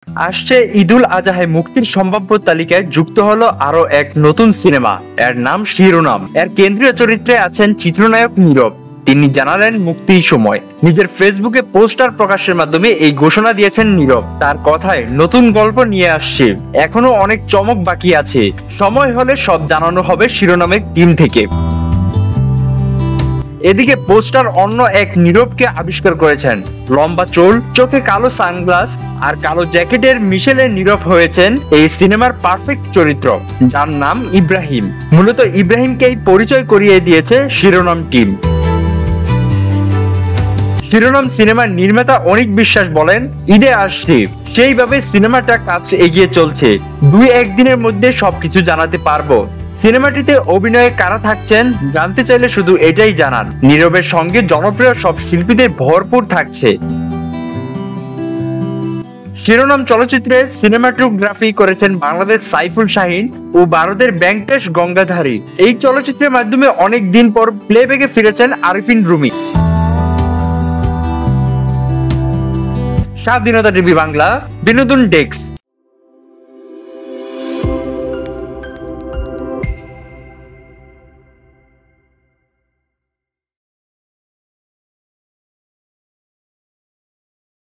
আসছে ঈদুল আজহায় মুক্তির সম্ভাব্য তালিকায় যুক্ত হলো আরো এক নতুন সিনেমা। এর নাম শিরোনাম। এর কেন্দ্রীয় চরিত্রে আছেন চিত্রনায়ক নীরব। তিনি জানালেন মুক্তির সময় নিজের ফেসবুকে পোস্টার প্রকাশের মাধ্যমে এই ঘোষণা দিয়েছেন নীরব। তার কথায় নতুন গল্প নিয়ে আসছে, এখনো অনেক চমক বাকি আছে, সময় হলে সব জানানো হবে শিরোনামের টিম থেকে। এদিকে পোস্টার অন্য এক নীরবকে আবিষ্কার করেছেন। লম্বা চুল, চোখে কালো সানগ্লাস আর কালো জ্যাকেটের মিশেলে নীরব হয়েছেন এই সিনেমার পারফেক্ট চরিত্র, যার নাম ইব্রাহিম। মূলত ইব্রাহিমকেই পরিচয় করিয়ে দিয়েছে শিরোনাম টিম। শিরোনাম সিনেমার নির্মাতা অনিক বিশ্বাস বলেন, ঈদে আসছে, সেইভাবে সিনেমাটা কাজ এগিয়ে চলছে। 2-1 দিনের মধ্যে সবকিছু জানাতে পারবো। সিনেমাটিতে অভিনয়ে কারা থাকছেন জানতে চাইলে শুধু এটাই জানান, নীরবের সঙ্গে জনপ্রিয় সব শিল্পীদের ভরপুর থাকছে। শিরোনাম চলচ্চিত্রে সিনেমাটোগ্রাফি করেছেন বাংলাদেশ সাইফুল শাহিন ও ভারতের ব্যাংকেশ গঙ্গাধারী। এই চলচ্চিত্রের মাধ্যমে অনেক দিন পর প্লেব্যাকে ফিরেছেন আরিফিন রুমি। স্বাধীনতা টিভি বাংলা, বিনোদন ডেস্ক।